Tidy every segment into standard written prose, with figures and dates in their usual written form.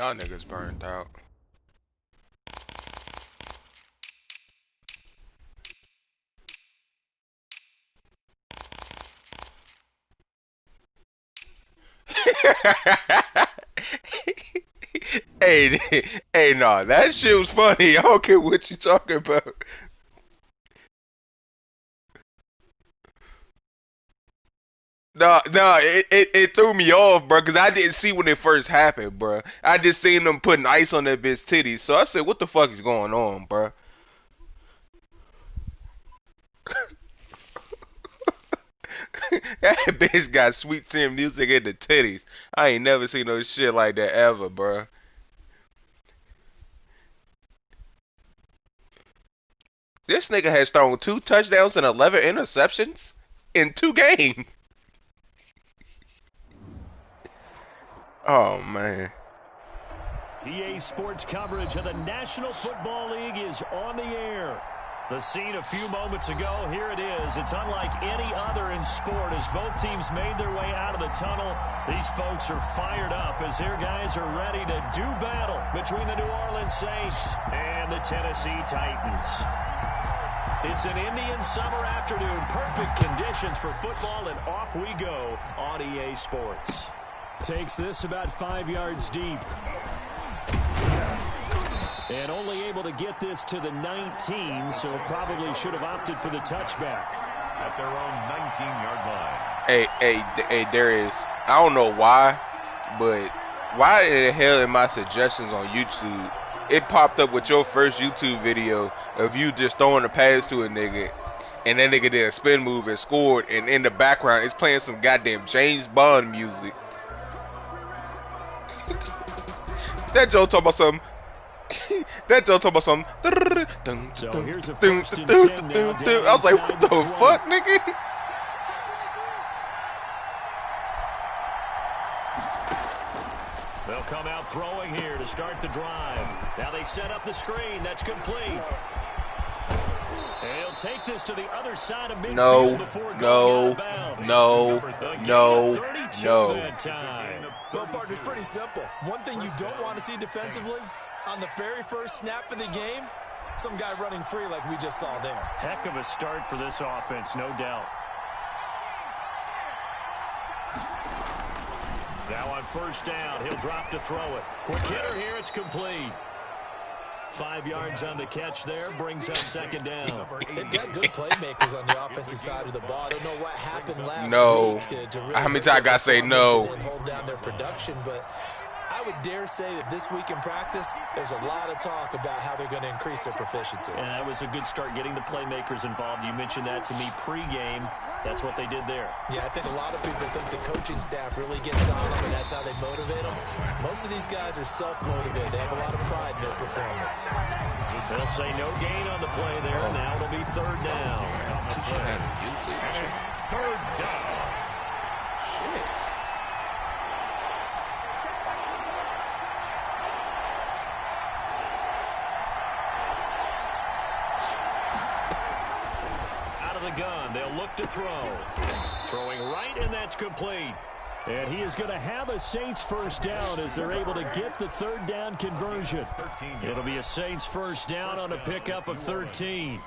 Y'all niggas burned out. Hey, hey, nah, that shit was funny. I don't care what you talking about. No, it threw me off, bro, because I didn't see when it first happened, bro. I just seen them putting ice on that bitch titties, so I said, what the fuck is going on, bro? That bitch got sweet chin music in the titties. I ain't never seen no shit like that ever, bro. This nigga has thrown 2 touchdowns and 11 interceptions in 2 games. Oh man. EA Sports coverage of the National Football League is on the air. The scene a few moments ago, here it is. It's unlike any other in sport as both teams made their way out of the tunnel. These folks are fired up as their guys are ready to do battle between the New Orleans Saints and the Tennessee Titans. It's an Indian summer afternoon. Perfect conditions for football, and off we go on EA Sports. Takes this about 5 yards deep. And only able to get this to the 19, so probably should have opted for the touchback. At their own 19-yard line. Hey, Darius, I don't know why, but why in the hell in my suggestions on YouTube, it popped up with your first YouTube video of you just throwing a pass to a nigga, and that nigga did a spin move and scored, and in the background, it's playing some goddamn James Bond music. That Joe talking about something. That Joe talking about something. So here's a first and 10 now. I was like, what the fuck, nigga? They'll come out throwing here to start the drive. Now they set up the screen. That's complete. And he'll take this to the other side of midfield before going out of bounds. No. That time. Well, partner, it's pretty simple. One thing you don't want to see defensively, on the very first snap of the game, some guy running free like we just saw there. Heck of a start for this offense, no doubt. Now on first down, he'll drop to throw it. Quick hitter here, it's complete. 5 yards on the catch there, brings up second down. They've got good playmakers on the offensive side of the ball. I don't know what happened last week to really how many times I gotta say no? And hold down their production, but I would dare say that this week in practice, there's a lot of talk about how they're going to increase their proficiency. And that was a good start getting the playmakers involved. You mentioned that to me pregame. That's what they did there. Yeah, I think a lot of people think the coaching staff really gets on them, and that's how they motivate them. Most of these guys are self-motivated. They have a lot of pride in their performance. They'll say no gain on the play there. Now it'll be third down. And it's third down. Shit. Gun. They'll look to throw. Throwing right, and that's complete. And he is going to have a Saints first down as they're able to get the third down conversion. It'll be a Saints first down on a pickup of 13.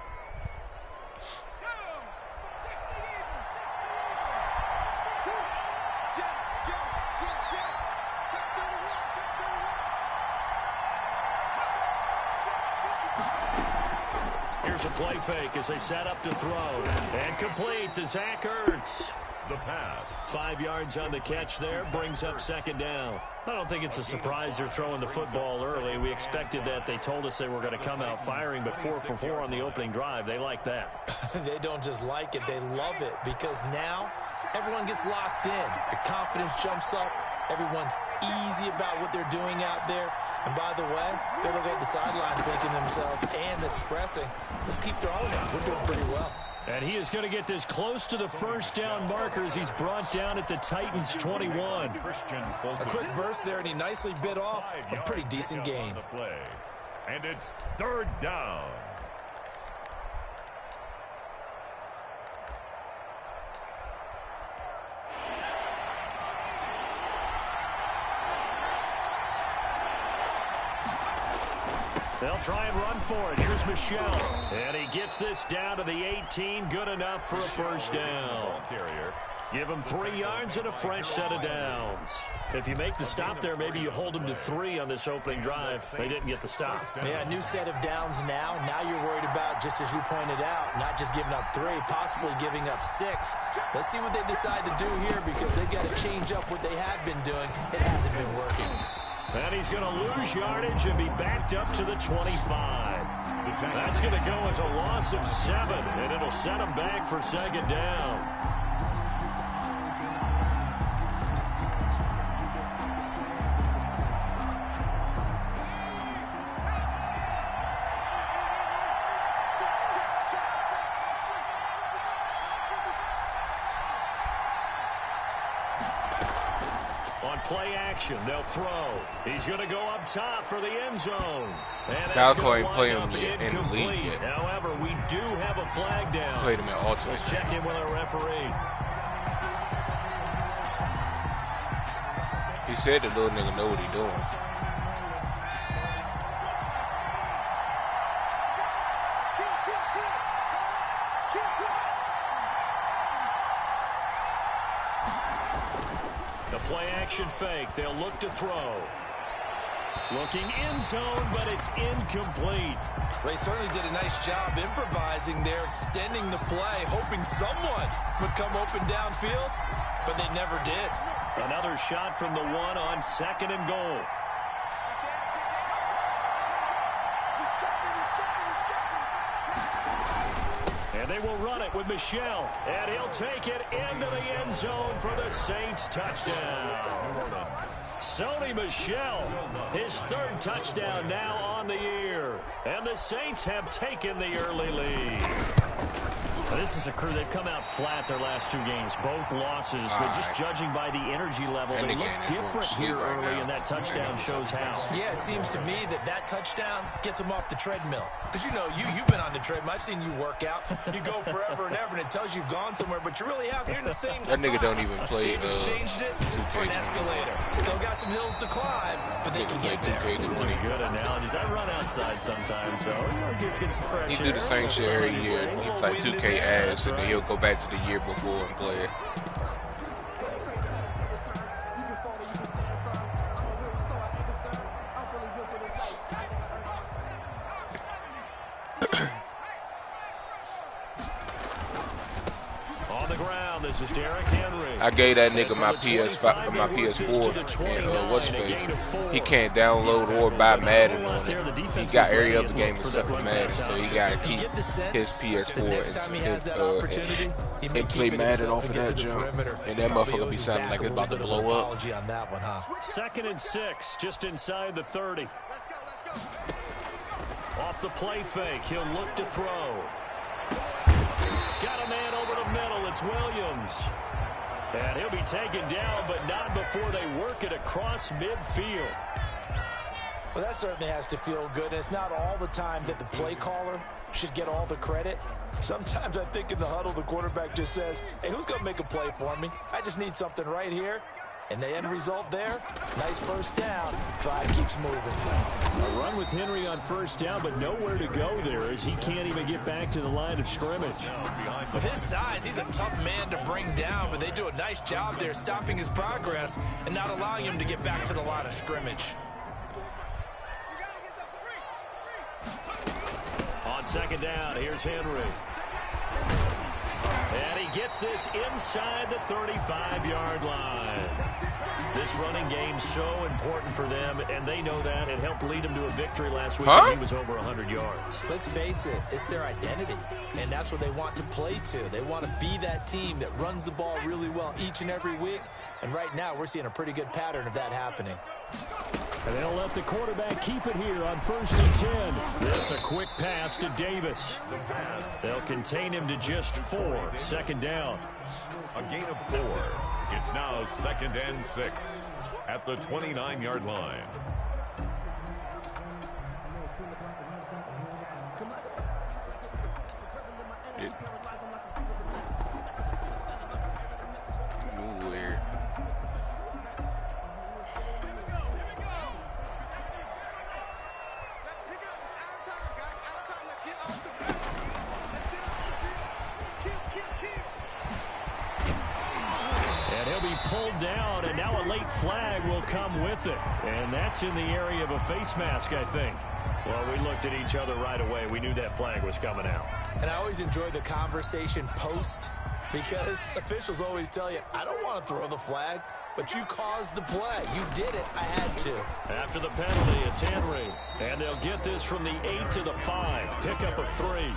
Here's a play fake as they set up to throw. And complete to Zach Ertz. The pass. 5 yards on the catch there, brings up second down. I don't think it's a surprise they're throwing the football early. We expected that. They told us they were going to come out firing, but 4 for 4 on the opening drive. They like that. They don't just like it, they love it, because now everyone gets locked in. Their confidence jumps up. Everyone's easy about what they're doing out there. And by the way, they're looking at the sidelines thinking to themselves and expressing, let's keep throwing it. We're doing pretty well. And he is going to get this close to the first down markers. He's brought down at the Titans 21. A quick burst there, and he nicely bit off a pretty decent gain. And it's third down. They'll try and run for it. Here's Michelle. And he gets this down to the 18. Good enough for a first down. Give him 3 yards and a fresh set of downs. If you make the stop there, maybe you hold them to 3 on this opening drive. They didn't get the stop. Yeah, new set of downs now. Now you're worried about, just as you pointed out, not just giving up 3, possibly giving up 6. Let's see what they decide to do here because they've got to change up what they have been doing. It hasn't been working. And he's going to lose yardage and be backed up to the 25. That's going to go as a loss of 7, and it'll set him back for second down. Play action, they'll throw. He's going to go up top for the end zone. And that's going to wind up incomplete. However, we do have a flag down. Played him in alternate. Let's check in with our referee. He said the little nigga know what he doing. Play action fake. They'll look to throw. Looking end zone, but it's incomplete. They certainly did a nice job improvising there, extending the play, hoping someone would come open downfield, but they never did. Another shot from the 1 on 2nd and goal. And they will run it with Michelle. And he'll take it into the end zone for the Saints touchdown. Sony Michel, his 3rd touchdown now on the year. And the Saints have taken the early lead. Now, this is a crew, they've come out flat their last 2 games, both losses, but just judging by the energy level, they look different here early, and that touchdown shows how. Yeah, it seems to me that touchdown gets them off the treadmill. Because, you know, you've been on the treadmill. I've seen you work out. You go forever and ever, and it tells you you've gone somewhere, but you really have. You're in the same spot. That nigga don't even play. They've exchanged it for an escalator. Still got some hills to climb, but they can get there. Those are good analogies. I run outside sometimes, so get some fresh air. He do the same shit every year. He play 2K ass, and then he'll go back to the year before and play it. On the ground, this is Derrick Henry. I gave that nigga my PS5, my PS4, and what's his face? He can't download or buy Madden on it. He got every other game except for Madden, so he gotta keep his PS4 and play Madden off of that jump. And that motherfucker be sounding like it's about to blow up. 2nd and 6, just inside the 30. Off the play fake, he'll look to throw. Got a man over the middle. It's Williams. And he'll be taken down, but not before they work it across midfield. Well, that certainly has to feel good. And it's not all the time that the play caller should get all the credit. Sometimes I think in the huddle, the quarterback just says, hey, who's going to make a play for me? I just need something right here. And the end result there, nice first down. Drive keeps moving. A run with Henry on first down, but nowhere to go there as he can't even get back to the line of scrimmage. With his size, he's a tough man to bring down, but they do a nice job there stopping his progress and not allowing him to get back to the line of scrimmage. On 2nd down, here's Henry. And he gets this inside the 35-yard line. This running game's so important for them, and they know that. It helped lead them to a victory last week when he was over 100 yards. Let's face it, it's their identity, and that's what they want to play to. They want to be that team that runs the ball really well each and every week, and right now we're seeing a pretty good pattern of that happening. And they'll let the quarterback keep it here on 1st and 10. This a quick pass to Davis. They'll contain him to just 4. 2nd down. A gain of 4. It's now 2nd and 6 at the 29-yard line. Weird. be pulled down, and now a late flag will come with it. And that's in the area of a face mask, I think. Well, we looked at each other right away. We knew that flag was coming out. And I always enjoy the conversation post, because officials always tell you, I don't want to throw the flag, but you caused the play. You did it. I had to. After the penalty, it's Henry. And they'll get this from the 8 to the 5. Pickup of 3.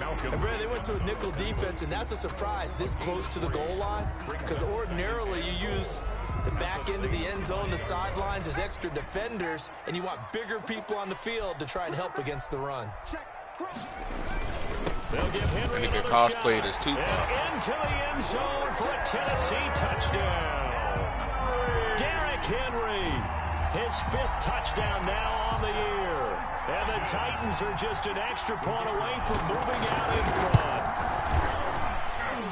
And Brad, they went to a nickel defense, and that's a surprise this close to the goal line, because ordinarily you use the back end of the end zone, the sidelines as extra defenders, and you want bigger people on the field to try and help against the run. They'll give Henry I think another shot. cosplayed as Tupac. And into the end zone for a Tennessee touchdown. Derrick Henry, his 5th touchdown now on the year. And the Titans are just an extra point away from moving out in front.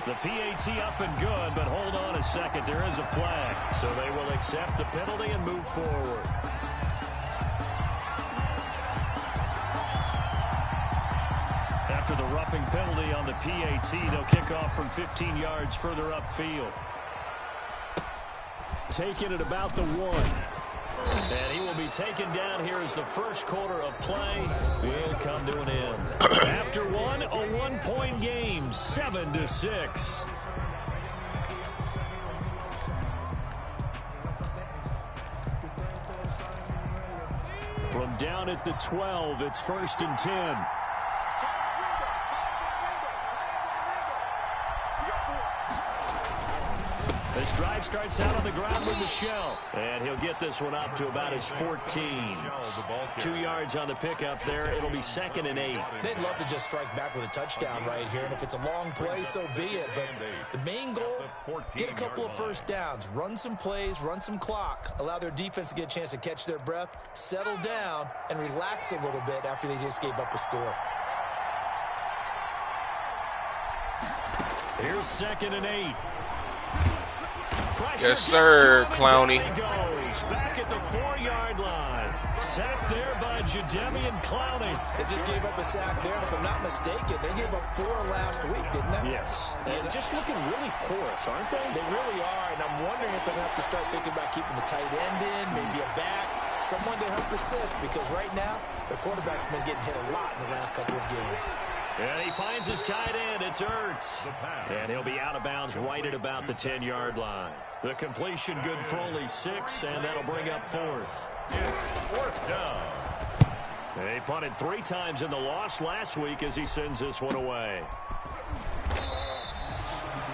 The PAT up and good, but hold on a second. There is a flag. So they will accept the penalty and move forward. After the roughing penalty on the PAT, they'll kick off from 15 yards further upfield. Taken at about the 1. And he will be taken down here as the first quarter of play will come to an end. After one, a 1-point game, 7-6. From down at the 12, it's 1st and 10. This drive starts out on the ground with Michelle. And he'll get this one up to about his 14. 2 yards on the pickup there. It'll be 2nd and 8. They'd love to just strike back with a touchdown right here. And if it's a long play, so be it. But the main goal, get a couple of first downs. Run some plays, run some clock. Allow their defense to get a chance to catch their breath, settle down, and relax a little bit after they just gave up a score. Here's 2nd and 8. Yes, sir, Clowney. Goes back at the 4-yard line. Sacked there by Jadeveon Clowney. They just gave up a sack there, and if I'm not mistaken, they gave up 4 last week, didn't they? Yes. And just looking really porous, aren't they? They really are, and I'm wondering if they're going to have to start thinking about keeping the tight end in, maybe a back, someone to help assist, because right now, the quarterback's been getting hit a lot in the last couple of games. And he finds his tight end. It's Ertz. And he'll be out of bounds right at about the 10-yard line. The completion good for only 6, and that'll bring up 4th. It's 4th down. They punted 3 times in the loss last week as he sends this one away.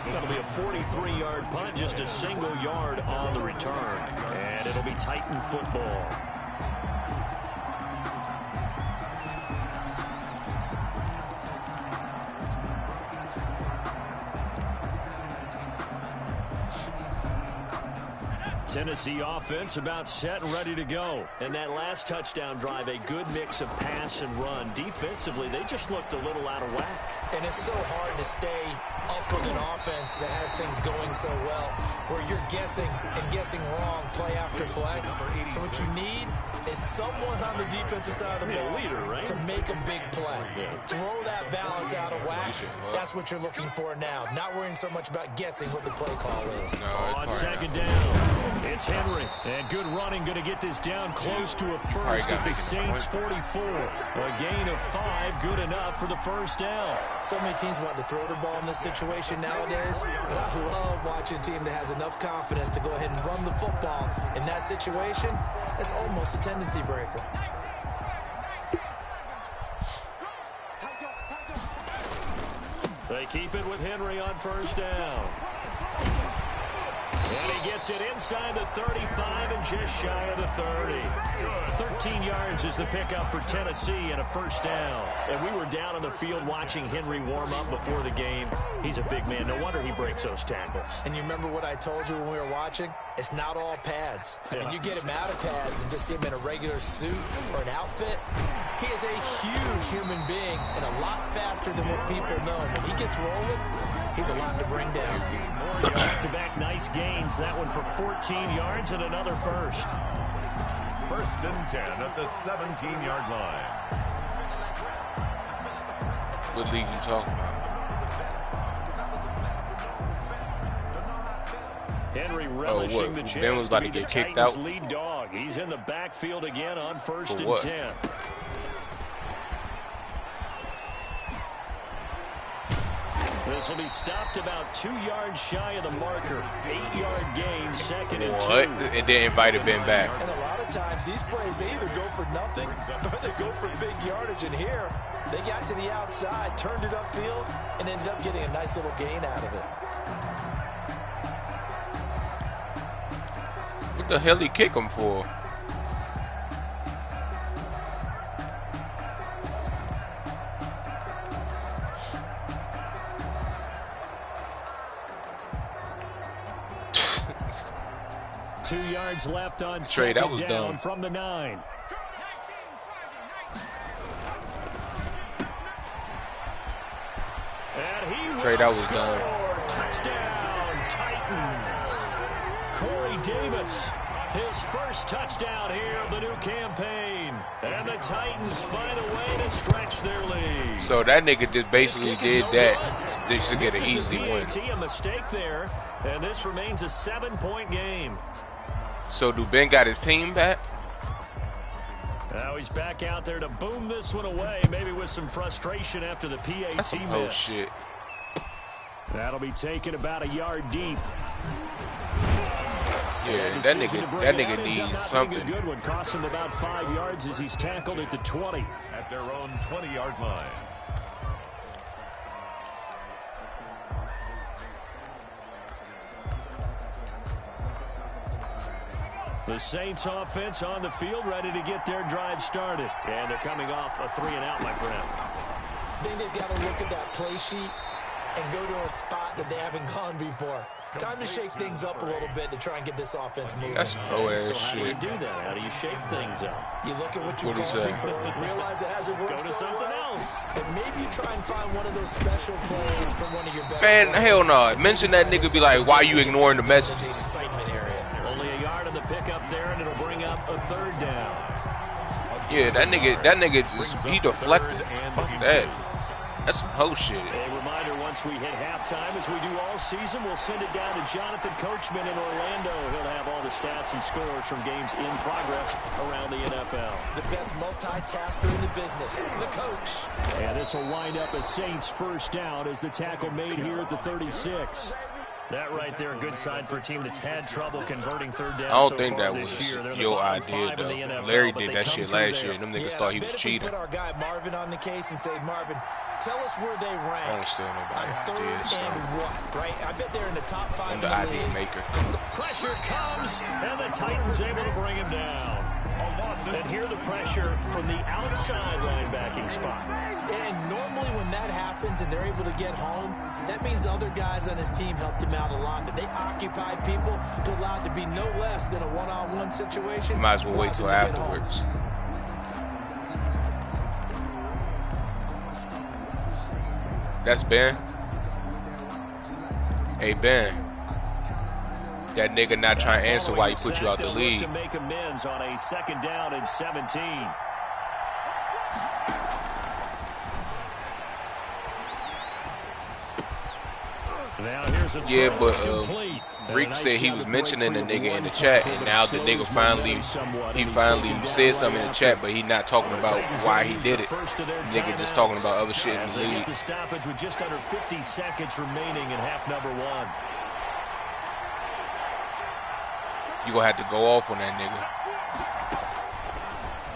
That'll be a 43-yard punt, just a single yard on the return. And it'll be Titan football. Tennessee offense about set and ready to go. And that last touchdown drive, a good mix of pass and run. Defensively, they just looked a little out of whack. And it's so hard to stay up with an offense that has things going so well, where you're guessing and guessing wrong play after play. So what you need is someone on the defensive side of the ball to make a big play. Throw that balance out of whack. That's what you're looking for now. Not worrying so much about guessing what the play call is. On 2nd down, it's Henry. And good running, going to get this down close to a first at the Saints 44. A gain of 5, good enough for the first down. So many teams want to throw the ball in this situation nowadays, but I love watching a team that has enough confidence to go ahead and run the football. In that situation, it's almost a tendency breaker. They keep it with Henry on 1st down. And he gets it inside the 35 and just shy of the 30. 13 yards is the pickup for Tennessee and a 1st down. And we were down on the field watching Henry warm up before the game. He's a big man. No wonder he breaks those tackles. And you remember what I told you when we were watching? It's not all pads. I mean, you get him out of pads and just see him in a regular suit or an outfit. He is a huge human being and a lot faster than what people know. When he gets rolling, he's a lot to bring down. Back-to-back nice gains. That one for 14 yards and another first. 1st and 10 at the 17-yard line. What league you talking about? Henry Oh, relishing what? the Ben chance was to about be to the get kicked Titans' out? lead dog. He's in the backfield again on 1st and what? 10. This will be stopped about 2 yards shy of the marker. 8-yard gain, 2nd and 2. What? And then invited Ben back. And a lot of times these plays, they either go for nothing or they go for big yardage. And here, they got to the outside, turned it upfield, and ended up getting a nice little gain out of it. What the hell he kick him for? Two yards left on Trey, that was second down dumb. from the 9. And he Trey, that was dumb. Touchdown, Titans. Corey Davis, his first touchdown here of the new campaign. And the Titans find a way to stretch their lead. So that nigga just basically did that just to get an easy win. A mistake there, and this remains a 7-point game. So do Ben got his team back? Now he's back out there to boom this one away, maybe with some frustration after the PAT That's some miss. whole shit. That'll be taken about a yard deep. Yeah, that nigga needs something. A good one, cost him about 5 yards as he's tackled at the 20. At their own 20-yard line. The Saints offense on the field, ready to get their drive started. And they're coming off a 3-and-out, my friend. I think they've got to look at that play sheet and go to a spot that they haven't gone before. Time to shake things up a little bit to try and get this offense moving. That's pro-ass So how do you shit. do that? How do you shake things up? You look at what you What'd he called say? before, realize it hasn't worked Go to so something well, else. and maybe you try and find one of those special plays from one of your better Man, players. hell no. Mention that nigga be like, why you ignoring the The messages? excitement area. Only a yard on the pickup there, and it'll bring up a 3rd down. Yeah, that nigga just, he deflected. Fuck that. That's some hoe shit. A reminder, once we hit halftime, as we do all season, we'll send it down to Jonathan Coachman in Orlando. He'll have all the stats and scores from games in progress around the NFL. The best multitasker in the business, the coach. And this will wind up a Saints 1st down as the tackle made here at the 36. That right there, a good sign for a team that's had trouble converting 3rd down. I don't so think far that this was year. They're in the your bottom idea, 5 in the though. NFL, Larry but did they that come shit through last there. year, and them niggas Yeah, thought I he bet was if we cheating. put our guy Marvin on the case and say, Marvin, tell us where they I rank don't steal on nobody 3rd ideas, so and what, right? I bet they're in the top 5 I'm in the the idea league. maker. Pressure comes, and the Titans able to bring him down. And here the pressure from the outside linebacking spot. And normally when that happens and they're able to get home, that means other guys on his team helped him out a lot. That they occupied people to allow it to be no less than a one-on-one situation. Might as well wait allows till him to get home. afterwards. That's Ben. Hey, Ben. That nigga not trying to answer why he put you out the league. To make amends on a 2nd down and 17. Now here's a Yeah, throw. but It's complete. Reek And a said nice he job was to mentioning the break free nigga of in the one chat, tackle and that now the slows nigga momentum somewhat, he and he's finally taken down said right something in the after. chat, but he not talking The about Titans why gonna he use did the it. first of their Nigga just timeouts talking about other shit in as the they league. get the stoppage with just under 50 seconds remaining in half number 1. You gonna have to go off on that nigga.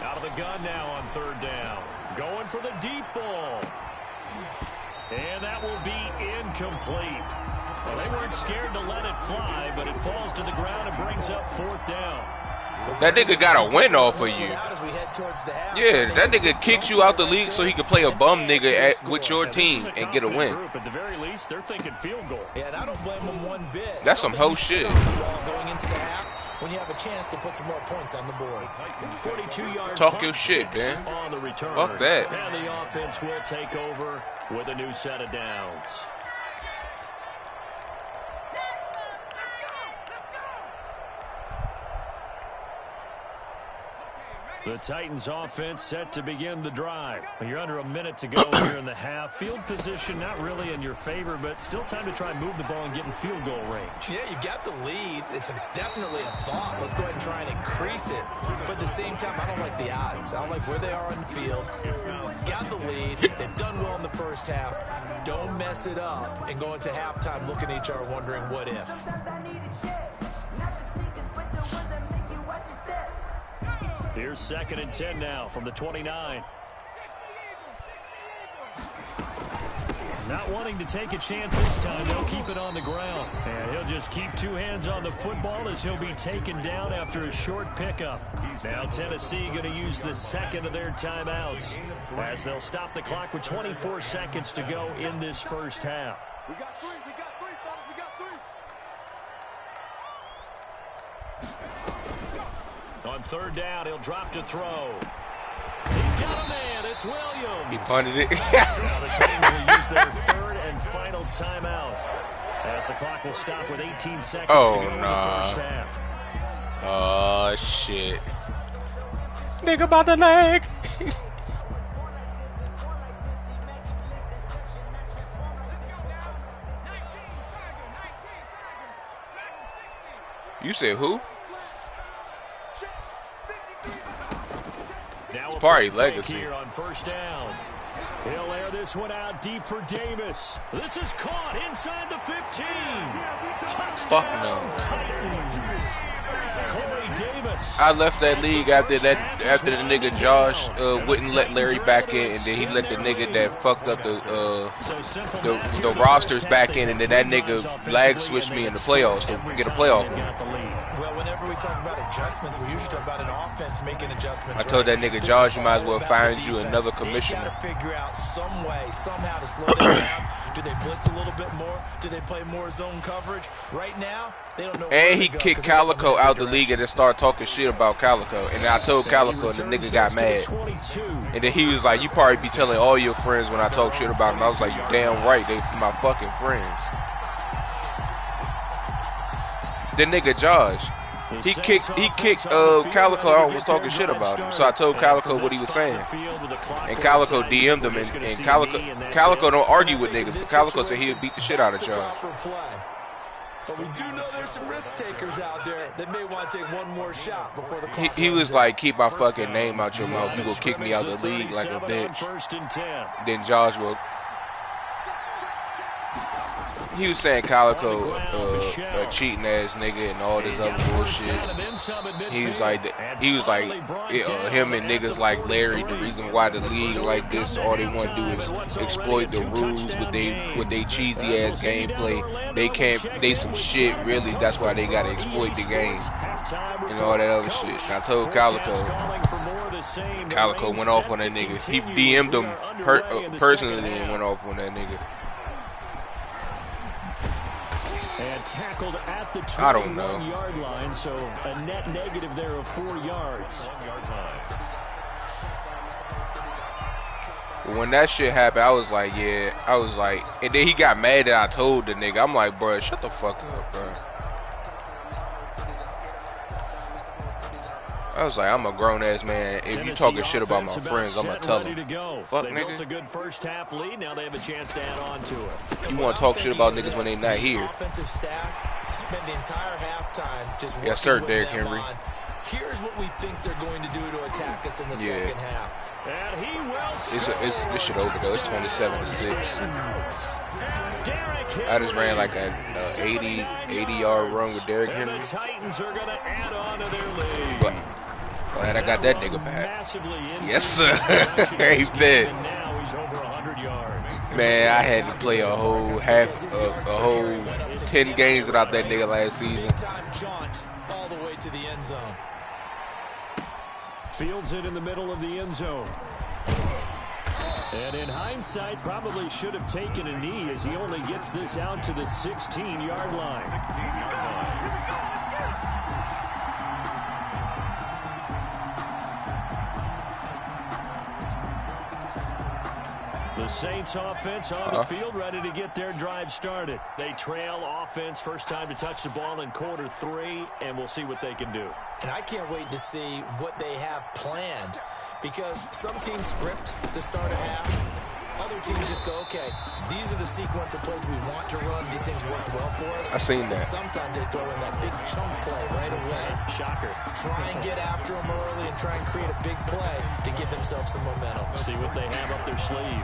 Out of the gun now on 3rd down. Going for the deep ball. And that will be incomplete. Well, they weren't scared to let it fly, but it falls to the ground and brings up 4th down. That nigga got a win off of you. As we head towards the half, Yeah, that nigga kicked you out the league so he could play a bum nigga with your team and get a win. Group. At the very least, they're thinking field goal. Yeah, and I don't blame them one bit. That's some hoe hoe shit. Going into the half when you have a chance to put some more points on the board. 42-yard Talk your shit, man. On the return. Fuck that. And the offense will take over with a new set of downs. The Titans offense set to begin the drive. You're under a minute to go here in the half. Field position not really in your favor, but still time to try and move the ball and get in field goal range. Yeah, you've got the lead. It's definitely a thought. Let's go ahead and try and increase it. But at the same time, I don't like the odds. I don't like where they are on the field. Got the lead. They've done well in the first half. Don't mess it up and go into halftime looking at each other wondering what if. Here's 2nd and 10 now from the 29. Not wanting to take a chance this time, they'll keep it on the ground. And he'll just keep two hands on the football as he'll be taken down after a short pickup. Now Tennessee going to use the second of their timeouts as they'll stop the clock with 24 seconds to go in this first half. We got three, fellas, we got three. On 3rd down, he'll drop to throw. He's got a man. It's Williams. He punted it. Now the Titans will use their 3rd and final timeout as the clock will stop with 18 seconds to go in the first half. Oh, shit. Think about the leg. You said who? Now It's probably legacy. Here on 1st down. He'll air this one out deep for Davis. This is caught inside the 15. Touchdown, Fuck no. Titans. Corey Davis. I left that league after the nigga Josh wouldn't let Larry back in, and then he let the nigga that fucked up the rosters back in, and then that nigga lag switched me in the playoffs to get a playoff win. Well, whenever we talk about adjustments, we usually talk about an offense making adjustments. I told that nigga Josh, you might as well find you another commissioner. They got to figure out some way, somehow to slow them down. Do they blitz a little bit more? Do they play more zone coverage? Right now, they don't know. And he kicked Calico out the league and then started talking shit about Calico. And I told Calico, and the nigga got mad. And then he was like, you probably be telling all your friends when I talk shit about them. I was like, you damn right, they my fucking friends. The nigga Josh, he kicked Calico out and was talking shit about him. So I told Calico what he was saying. And Calico DM'd him, and Calico don't argue with niggas, but Calico said he'll beat the shit out of Josh. But we do know there's some risk takers out there that may want to take one more shot before the clock. He was like, keep my fucking name out your mouth. You will kick me out the league like a bitch. Then Josh will. He was saying Calico a cheating ass nigga and all this other bullshit. He was like him and niggas like Larry. The reason why the league like this, all they want to do is exploit the rules with they cheesy ass gameplay. They some shit really. That's why they gotta exploit the game and all that other shit. And I told Calico went off on that nigga. He DM'd him personally and went off on that nigga. And tackled at the 21-yard line, so a net negative there of 4 yards. When that shit happened, I was like, and then he got mad that I told the nigga. I'm like, bro, shut the fuck up, bro. I was like, I'm a grown ass man. If you talking shit about my friends, I'm gonna tell them. Fuck they nigga. Built a good first half lead. Now they have a chance to add on to it. You want to talk shit about niggas when they not here? Offensive staff spent the entire halftime just working Yes, sir, with Derrick them Henry. on, here's what we think they're going to do to attack us in the second half. And he will This shit over though. It's 27-6. I just ran like a 80-yard run with Derrick Henry. The Titans are going to add on to their lead. But glad I got that nigga back. Yes, sir. He bet. Man, I had to play a whole 10 games without that nigga last season. All the way to the end zone. Fields it in the middle of the end zone. And in hindsight, probably should have taken a knee as he only gets this out to the 16-yard line. The The Saints offense on the field, ready to get their drive started. They trail offense, first time to touch the ball in quarter 3, and we'll see what they can do. And I can't wait to see what they have planned, because some teams script to start a half. Other teams just go, okay, these are the sequence of plays we want to run. These things worked well for us. I seen that. And sometimes they throw in that big chunk play right away. Shocker. Try and get after them early and try and create a big play to give themselves some momentum. See what they have up their sleeve.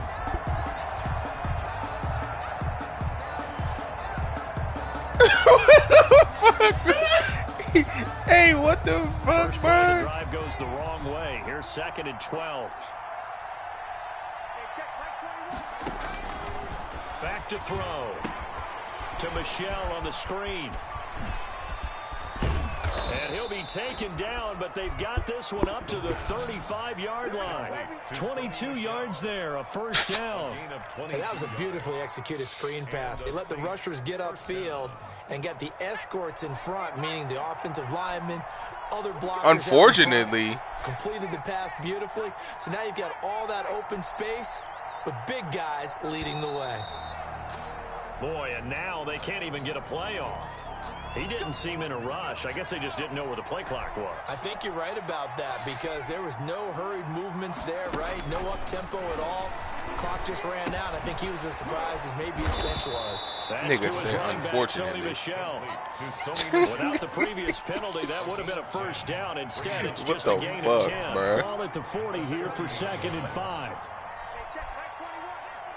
Hey, what the fuck, First play of the bro? drive goes the wrong way. Here's 2nd and 12. Back to throw. To Michelle on the screen. And he'll be taken down, but they've got this one up to the 35-yard line. 22 yards there, a first down. And that was a beautifully executed screen pass. They let the rushers get upfield and get the escorts in front, meaning the offensive linemen, other blockers. Unfortunately, completed the pass beautifully. So now you've got all that open space with big guys leading the way. Boy, and now they can't even get a play off. He didn't seem in a rush. I guess they just didn't know where the play clock was. I think you're right about that, because there was no hurried movements there, right? No up-tempo at all. Clock just ran out. I think he was as surprised as maybe his bench was. That's Nigga to his said running back, unfortunately. Sony Michel. Without the previous penalty, that would have been a first down. Instead, it's just a gain of 10. Bro? Ball at the 40 here for 2nd and 5.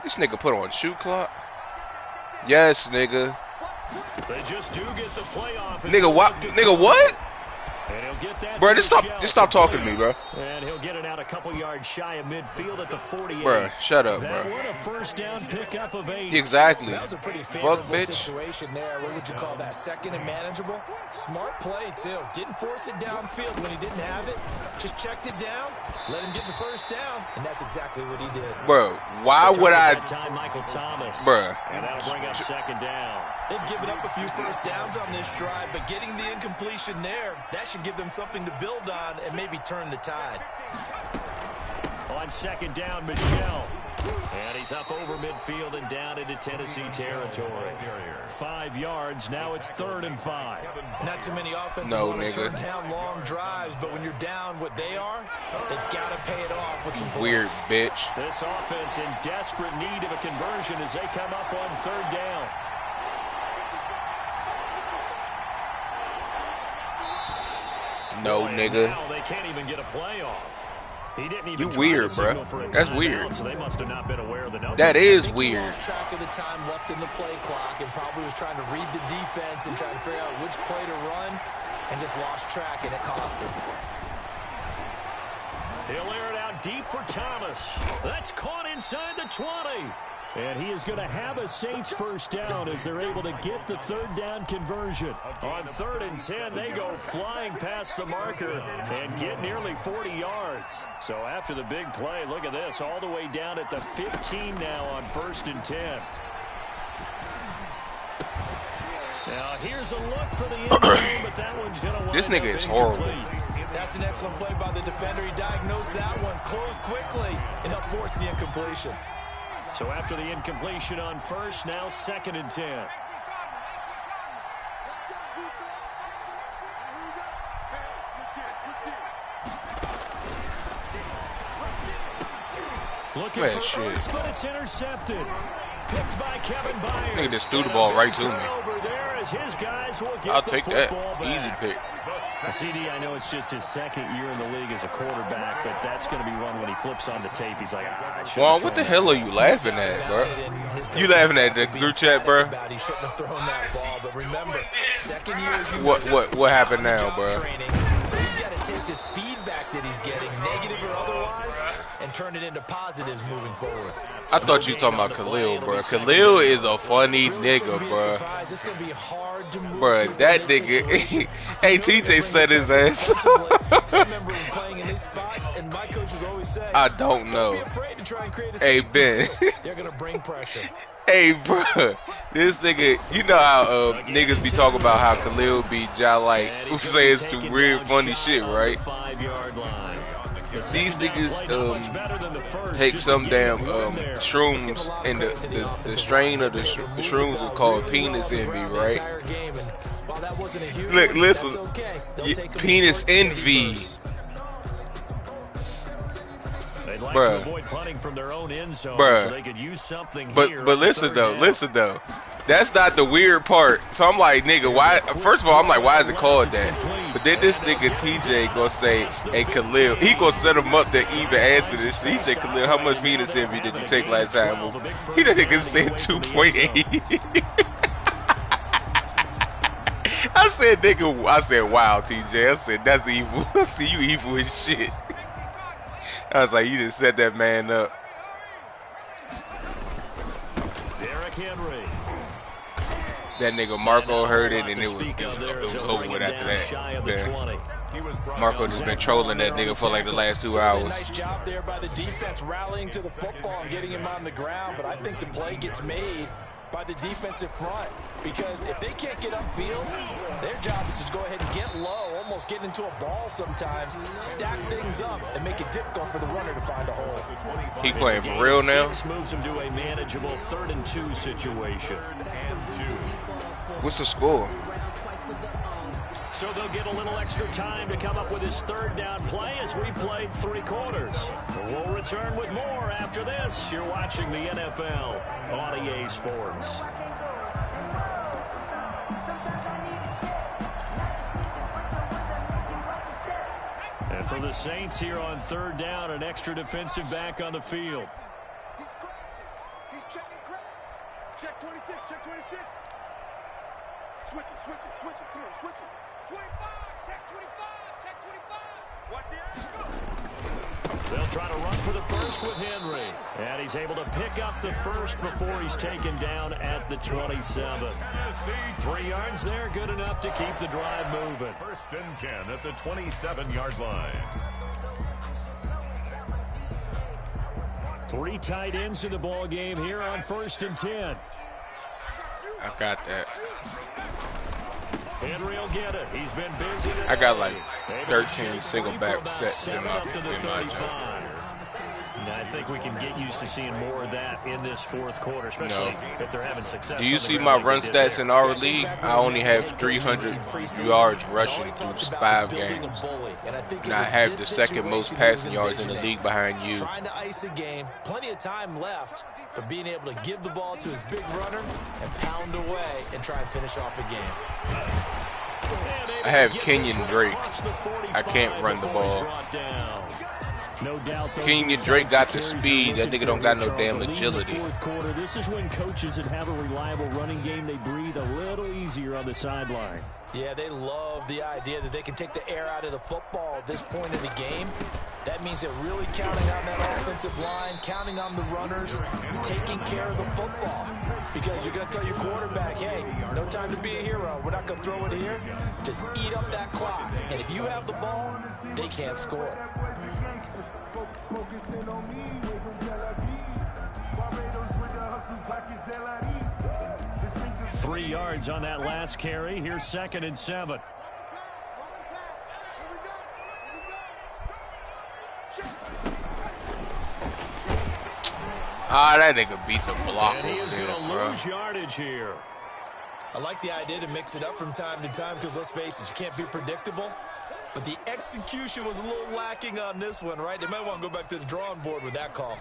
This nigga put on shoe clock. Yes, nigga. They just do get the playoff. Nigga, what? Nigga, what? And he'll get that Bro, to just Michel. stop talking to me, bro. And he'll get it out a couple yards shy of midfield at the 48. Bro, shut up, That bro. one a first down pickup of 8. Exactly. That was a pretty Fuck, favorable bitch. situation there. What would you call that? 2nd and manageable? Smart play, too. Didn't force it downfield when he didn't have it. Just checked it down, let him get the first down, and that's exactly what he did. Bro, why would I? That time, Michael Thomas. Bruh. And that'll bring up 2nd down. They've given up a few first downs on this drive, but getting the incompletion there, that should give them something to build on and maybe turn the tide. On 2nd down, Michel. And he's up over midfield and down into Tennessee territory. 5 yards. Now it's 3rd and 5. Not too many offenses No, want to turn nigga. down long drives, but when you're down what they are, they've got to pay it off with some points. Weird bitch. This offense in desperate need of a conversion as they come up on 3rd down. No, Boy, and nigga. now they can't even get a playoff. He didn't even You try weird, to bruh. signal for a That's timeout, weird. So they must have not been aware of the numbers. That I is think he weird. lost track of the time left in the play clock and probably was trying to read the defense and trying to figure out which play to run and just lost track, and it cost him. He'll air it out deep for Thomas. That's caught inside the 20. And he is going to have a Saints first down as they're able to get the 3rd down conversion. On 3rd and 10, they go flying past the marker and get nearly 40 yards. So after the big play, look at this, all the way down at the 15 now on 1st and 10. Now here's a look for the end zone, but that one's going to This nigga is horrible. That's an excellent play by the defender. He diagnosed that one, closed quickly, and helped force the incompletion. So after the incompletion on 1st, now 2nd and 10. Looking Man, for shit. Ertz, but it's intercepted. Picked by Kevin Byard. Nigga just threw the ball right to me. Turnover there as his guys will get I'll the take that. football Easy back. pick. CD, I know it's just his 2nd year in the league as a quarterback, but that's going to be one when he flips on the tape. He's like, I should've Juan, what the thrown hell are you laughing at, bro? You laughing at the group chat, bro? He shouldn't have thrown that ball, but remember, 2nd year as you What happened now, job bro? training, so he's got to take this feedback that he's getting, negative or otherwise, and turn it into positives moving forward. I thought you were talking about Khalil, bro. Khalil is a funny Really nigga, shouldn't be a bro. surprise. It's going to be hard to move Bro, people that in this nigga. situation. Hey, TJ said his ass. I remember him playing in these spots, and my coaches always say, I don't don't be know. afraid to try and create a Hey, safety Ben. too. They're going to bring pressure. Hey, bro, this nigga, you know how niggas be talking about how Khalil be like saying some weird, funny shit, right? 5-yard line. These niggas take some damn shrooms, and the strain of the shrooms is called penis envy, right? Look, listen, penis envy. They'd like to avoid punting from their own end zone so they could use something here. But listen though, that's not the weird part. So I'm like, nigga, why? First of all, I'm like, why is it called that? But then this nigga TJ gonna say, hey Khalil, he gonna set him up to even answer this shit. He said, Khalil, how much penis envy did you take last time? He that nigga said 2.8. I said, nigga, I said, wow, TJ. I said, that's evil. I see you evil as shit. I was like, you just set that man up. Derrick Henry. That nigga Marco heard it, and it was over with after that. Marco just been trolling that nigga for like the last 2 hours. Nice job there by the defense rallying to the football and getting him on the ground, but I think the play gets made by the defensive front, because if they can't get upfield, their job is to go ahead and get low, almost get into a ball sometimes, stack things up, and make it difficult for the runner to find a hole. He playing for real now? Moves him to a manageable 3rd and 2 situation. What's the score? So they'll get a little extra time to come up with his 3rd down play as we played 3 quarters. We'll return with more after this. You're watching the NFL on EA Sports. And for the Saints here on 3rd down, an extra defensive back on the field. He's crossing. He's checking crap. Check 26. Check 26. Switch it. Come on, switch it. 25. Check 25. Check 25. Watch the action. They'll try to run for the first with Henry. And he's able to pick up the first before he's taken down at the 27. 3 yards there, good enough to keep the drive moving. 1st and 10 at the 27-yard line. 3 tight ends in the ball game here on 1st and 10. I got that. Henry will get it. He's been busy today. I got like 13 single back sets in my job. I think we can get used to seeing more of that in this 4th quarter, especially if they're having success. Do you see my run stats in our league? I only have 300 yards rushing through 5 games. And I have the 2nd most passing yards in the league behind you. Trying to ice a game, plenty of time left, but being able to give the ball to his big runner and pound away and try and finish off a game. I have Kenyon Drake. I can't run the ball. No doubt Kenyon Drake got the speed. That nigga don't got no damn agility. This is when coaches that have a reliable running game, they breathe a little easier on the sideline. Yeah, they love the idea that they can take the air out of the football at this point in the game. That means they're really counting on that offensive line, counting on the runners, taking care of the football. Because you're going to tell your quarterback, hey, no time to be a hero. We're not going to throw it here. Just eat up that clock. And if you have the ball, they can't score. 3 yards on that last carry. Here's 2nd and 7. That nigga beat the block. And he is going to lose yardage here. I like the idea to mix it up from time to time because, let's face it, you can't be predictable. But the execution was a little lacking on this one, right? They might want to go back to the drawing board with that call.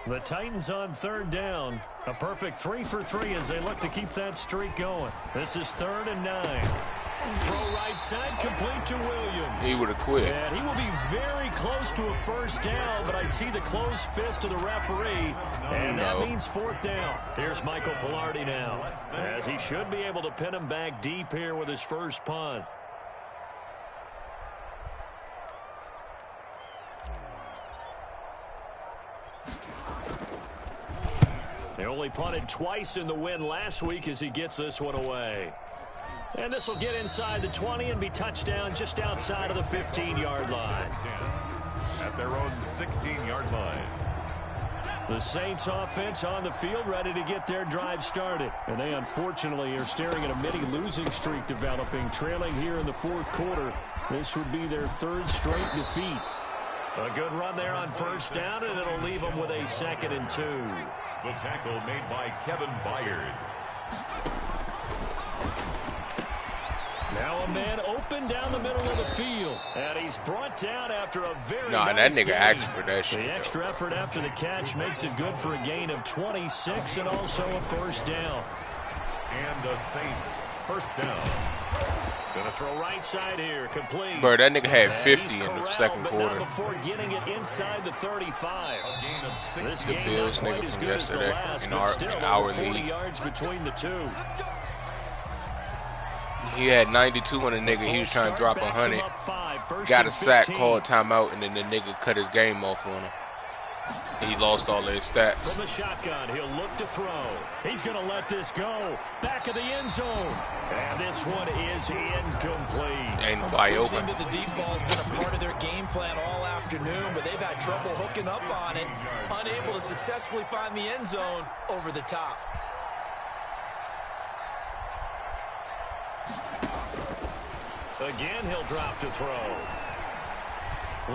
The Titans on 3rd down. A perfect 3 for 3 as they look to keep that streak going. This is 3rd and 9. Throw right side, complete to Williams. He would have quit. And he will be very close to a 1st down, but I see the closed fist of the referee, and that means 4th down. Here's Michael Pilardi now, as he should be able to pin him back deep here with his first punt. They only punted twice in the win last week as he gets this one away. And this will get inside the 20 and be touchdown just outside of the 15-yard line. At their own 16-yard line. The Saints offense on the field ready to get their drive started. And they unfortunately are staring at a mini losing streak developing, trailing here in the 4th quarter. This would be their 3rd straight defeat. A good run there on first down, and it'll leave them with a 2nd and 2. The tackle made by Kevin Byard. Now a man open down the middle of the field, and he's brought down after a very Nah, nice that nigga gain. asked for that shit. The extra effort after the catch makes it good for a gain of 26 and also a first down. And the Saints first down. Gonna throw right side here, complete. Bro, that nigga had And 50 he's in the corralled, second but quarter. not before getting it inside the 35. A gain of 6. This The game Bills not quite nigga as from good as the yesterday last, in but our- still in our over 40 league. yards between the two. He had 92 on the nigga. He was trying to drop 100. Got a sack, called timeout, and then the nigga cut his game off on him. He lost all his stats. From the shotgun, he'll look to throw. He's going to let this go. Back of the end zone. And this one is incomplete. Ain't nobody It open. seems that the deep ball's been a part of their game plan all afternoon, but they've had trouble hooking up on it, unable to successfully find the end zone over the top. Again, he'll drop to throw.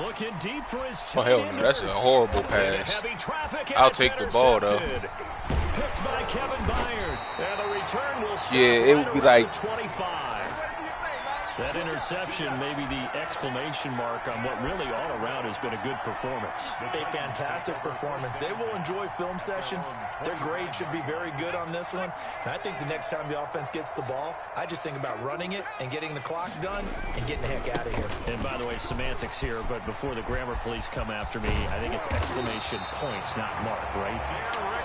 Looking deep for his Oh, hell no. That's a horrible pass. Heavy traffic, and I'll it's take the ball, though. intercepted. Picked by Kevin Byard. And the return will stop Yeah, it would right be around like- the 25. That interception may be the exclamation mark on what really all around has been a good performance. A fantastic performance. They will enjoy film session. Their grade should be very good on this one. And I think the next time the offense gets the ball, I just think about running it and getting the clock done and getting the heck out of here. And by the way, semantics here, but before the grammar police come after me, I think it's exclamation points, not mark, right?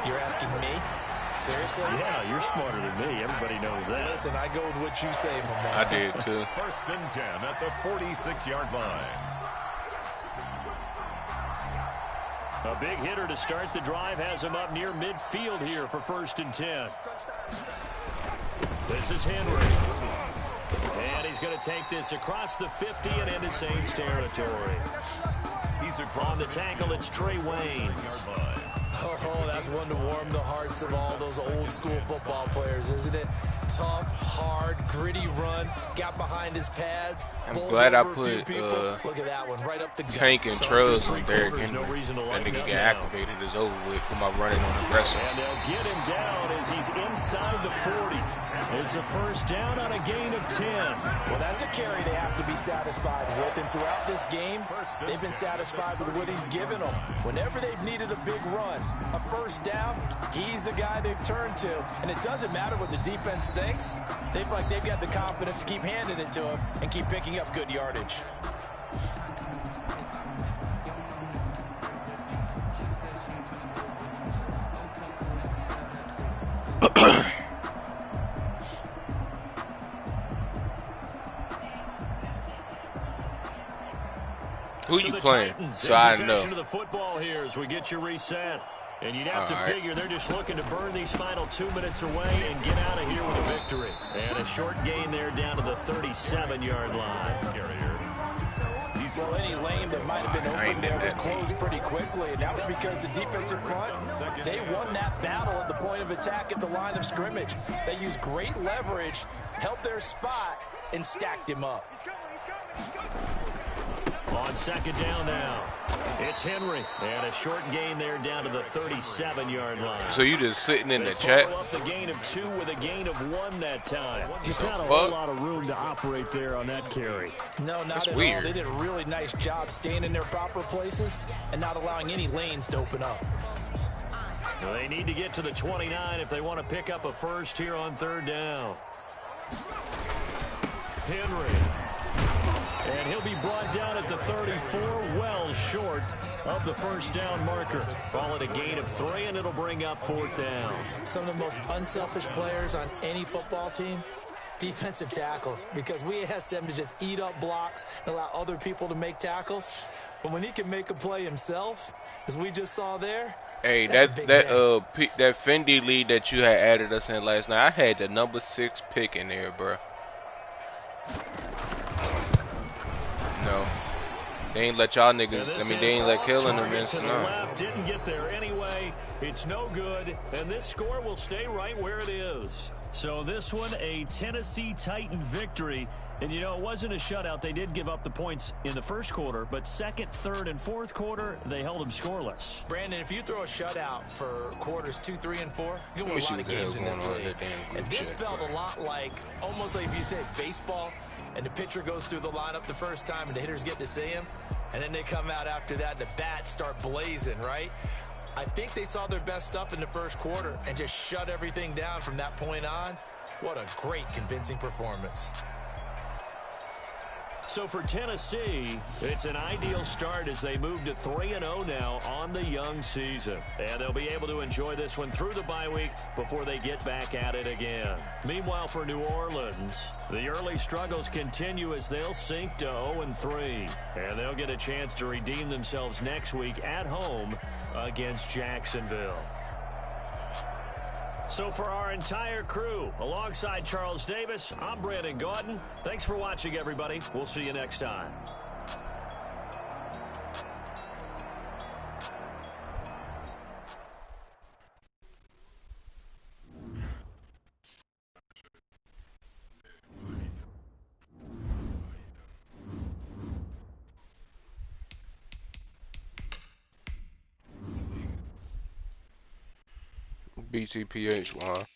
You're asking me? Seriously? Yeah, you're smarter than me. Everybody knows that. Listen, I go with what you say, my man. I did too. First and 10 at the 46-yard line. A big hitter to start the drive has him up near midfield here for 1st and 10. This is Henry. And he's going to take this across the 50 and into Saints territory. He's across On the tackle, it's Trey Waynes. Oh, that's one to warm the hearts of all those old school football players, isn't it? Tough, hard, gritty run. Got behind his pads. I'm bowled glad I over a few put, people. Look at that one, right up the gut. Tank and So Trells through on three Derrick quarters, Henry. no reason to That lighten nigga up get now. activated. It's over with. Put my running on aggressive. And they'll get him down as he's inside the 40. It's a first down on a gain of 10. Well, that's a carry they have to be satisfied with. And throughout this game, they've been satisfied with what he's given them. Whenever they've needed a big run, a first down, he's the guy they've turned to. And it doesn't matter what the defense thinks. They've got the confidence to keep handing it to him and keep picking up good yardage. Who So you the playing? Titans So in I possession know. of the football here as we get you reset. And you'd have to All right. figure they're just looking to burn these final 2 minutes away and get out of here with a victory. And a short gain there down to the 37-yard line. carrier. Well, any lane that might have been I ain't open there in was that closed pretty quickly, and that was because the defensive front, they won that battle at the point of attack at the line of scrimmage. They used great leverage, held their spot, and stacked him up. On second down now, it's Henry. And a short gain there down to the 37-yard line. So you just sitting in They the chat? follow up the gain of 2 with a gain of 1 that time. Just The not a fuck? whole lot of room to operate there on that carry. No, not That's at weird. all. They did a really nice job staying in their proper places and not allowing any lanes to open up. Well, they need to get to the 29 if they want to pick up a first here on 3rd down. Henry. And he'll be brought down at the 34, well short of the first down marker. Call it a gain of 3, and it'll bring up 4th down. Some of the most unselfish players on any football team, defensive tackles, because we ask them to just eat up blocks and allow other people to make tackles. But when he can make a play himself, as we just saw there, Hey, that's a that big that that Fendi lead that you had added us in last night, I had the number 6 pick in there, bro. No. They ain't let y'all And niggas. I this mean, they is ain't let off killing them target miss to the none. left. Didn't get there anyway. It's no good, and this score will stay right where it is. So this one, a Tennessee Titan victory. And, you know, it wasn't a shutout. They did give up the points in the first quarter, but second, third, and fourth quarter, they held them scoreless. Brandon, if you throw a shutout for quarters 2, 3, and 4, you Let win me a see lot what of the hell games in going this on in league. that damn And group this chat, felt bro. a lot like, almost like if you said baseball, and the pitcher goes through the lineup the first time and the hitters get to see him, and then they come out after that and the bats start blazing, right? I think they saw their best stuff in the first quarter and just shut everything down from that point on. What a great, convincing performance. So for Tennessee, it's an ideal start as they move to 3-0 now on the young season. And they'll be able to enjoy this one through the bye week before they get back at it again. Meanwhile, for New Orleans, the early struggles continue as they'll sink to 0-3. And they'll get a chance to redeem themselves next week at home against Jacksonville. So for our entire crew, alongside Charles Davis, I'm Brandon Gauton. Thanks for watching, everybody. We'll see you next time. BTPH1.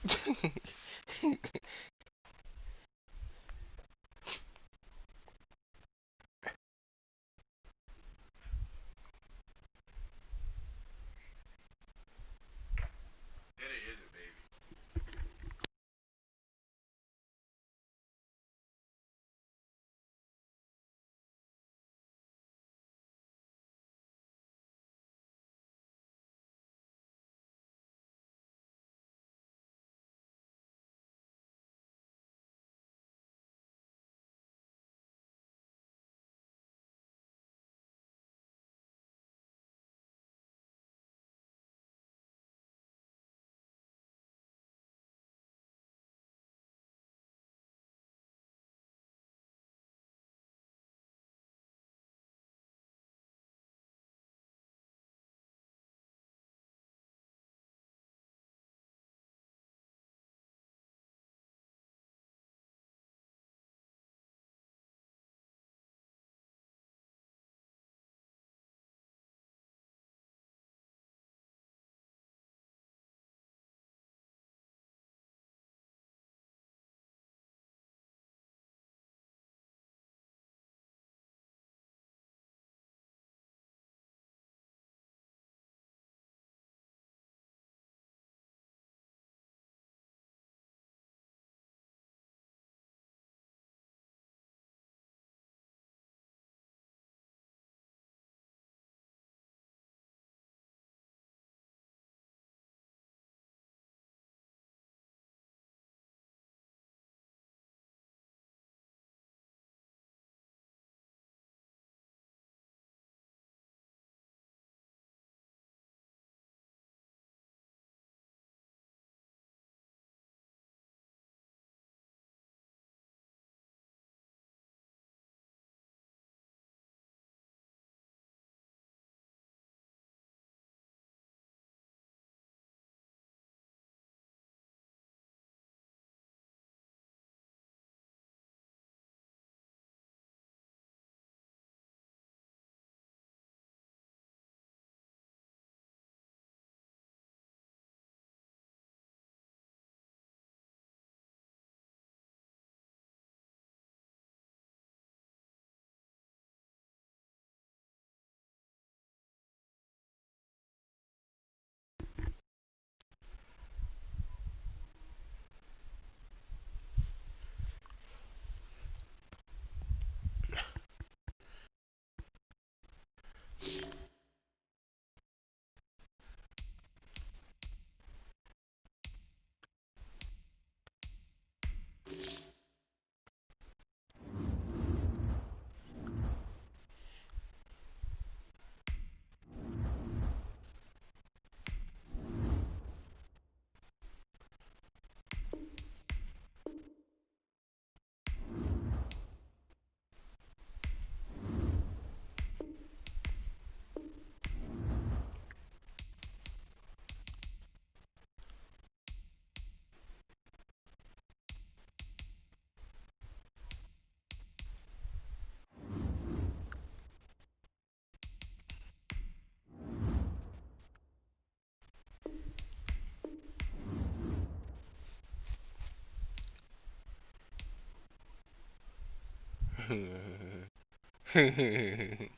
is a baby.